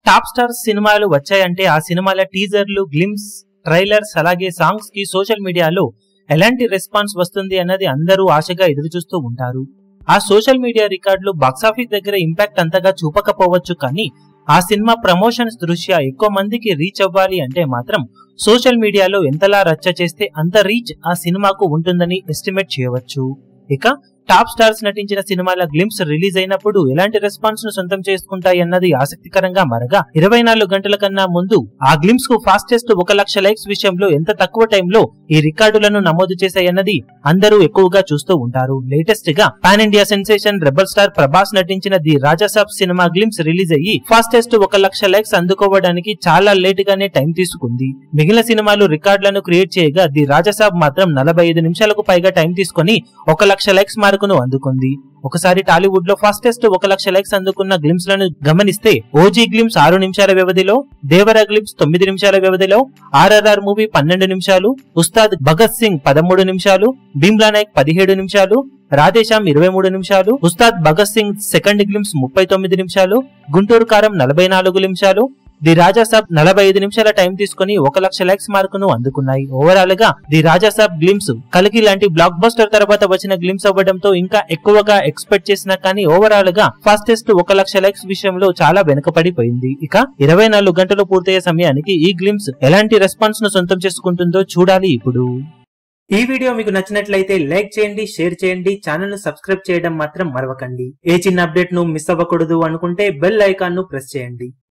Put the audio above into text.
Top stars సినిమాలు వచ్చాయంటే ఆ సినిమాల టీజర్లు, గ్లిమ్స్, ట్రైలర్స్ అలాగే సాంగ్స్ కి సోషల్ మీడియాలో ఎలాంటి రెస్పాన్స్ వస్తుంది అన్నది అందరూ ఆశగా ఎదురుచూస్తూ ఉంటారు. ఆ సోషల్ మీడియా రికార్డులు బాక్సాఫీస్ దగ్గర ఇంపాక్ట్ అంతగా చూపకపోవచ్చు, కానీ ఆ సినిమా ప్రమోషన్స్ దృష్ట్యా ఎక్కువ మందికి రీచ్ అవ్వాలి అంటే మాత్రం సోషల్ మీడియాలో ఎంతలా రచ్చ చేస్తే అంత రీచ్ ఆ సినిమాకు ఉంటుందని ఎస్టిమేట్ చేయవచ్చు. ఇక టాప్ స్టార్స్ నటించిన సినిమాల గ్లిమ్స్ రిలీజ్ అయినప్పుడు ఎలాంటి రెస్పాన్స్ ను సొంతం చేసుకుంటాయి అన్నది ఆసక్తికరంగా మరగా 24 గంటల కన్నా ముందు ఆ గ్లిమ్స్ కు ఫాస్టెస్ట్ 1 లక్ష లైక్స్ విషయంలో ఎంత తక్కువ టైంలో ఈ రికార్డులను నమోదు చేశాయన్నది అందరూ ఎక్కువగా చూస్తూ ఉంటారు. లేటెస్ట్ గా pan India sensation rebel star Prabhas నటించిన the Rajasaab cinema glimpse release అయ్యి ఫాస్టెస్ట్ 1 లక్ష లైక్స్ అందుకోవడానికి చాలా లేట్ గానే టైం తీసుకుంది. మిగిలిన సినిమాలు రికార్డులను క్రియేట్ చేయగా ది రాజాసాబ్ మాత్రం 45 నిమిషాలకు పైగా టైం తీసుకుని 1 లక్ష లైక్స్ మార్కును అందుకుంది. ఒకసారి టాలీవుడ్ లో ఫాస్టెస్ట్ 1 లక్ష లైక్స్ అందుకున్న గ్లిమ్స్ లను గమనిస్తే ఓజీ గ్లిమ్స్ 6 నిమిషాల వ్యవధిలో, దేవరా గ్లిమ్స్ 9 నిమిషాల వ్యవధిలో, RRR మూవీ 12 నిమిషాలు, ఉస్తాద్ భగత్ సింగ్ 13 నిమిషాలు, భీమ్లా నాయక్ 17 నిమిషాలు, రాధేశ్యామ్ 23 నిమిషాలు, ఉస్తాద్ భగత్ సింగ్ సెకండ్ గ్లిమ్స్ 39 నిమిషాలు, గుంటూరు కారం 44 నిమిషాలు, ది రాజాసాబ్ 45 నిమిషాల టైం తీసుకుని 1 లక్ష లైక్స్ మార్కును అందుకున్నాయి. ఓవరాల్ గా ది రాజాసాబ్ గ్లిమ్స్ కల్కి లాంటి బ్లాక్ బస్టర్ తర్వాత వచ్చిన గ్లిమ్స్ అవ్వడంతో ఇంకా ఎక్కువగా ఎక్స్పెక్ట్ చేసినా కానీ ఓవరాల్ గా ఫాస్టెస్ట్ 1 లక్ష లైక్స్ విషయంలో చాలా వెనుకపడిపోయింది. ఇక 24 గంటలు పూర్తయ్యే సమయానికి ఈ గ్లిమ్స్ ఎలాంటి రెస్పాన్స్ ను సొంతం చేసుకుంటుందో చూడాలి. ఇప్పుడు ఈ వీడియో మీకు నచ్చినట్లయితే లైక్ చేయండి, షేర్ చేయండి, ఛానల్ ను సబ్స్క్రైబ్ చేయడం మాత్రం మరవకండి. ఏ చిన్న అప్డేట్ ను మిస్ అవ్వకూడదు అనుకుంటే బెల్ ఐకాన్ ను ప్రెస్ చేయండి.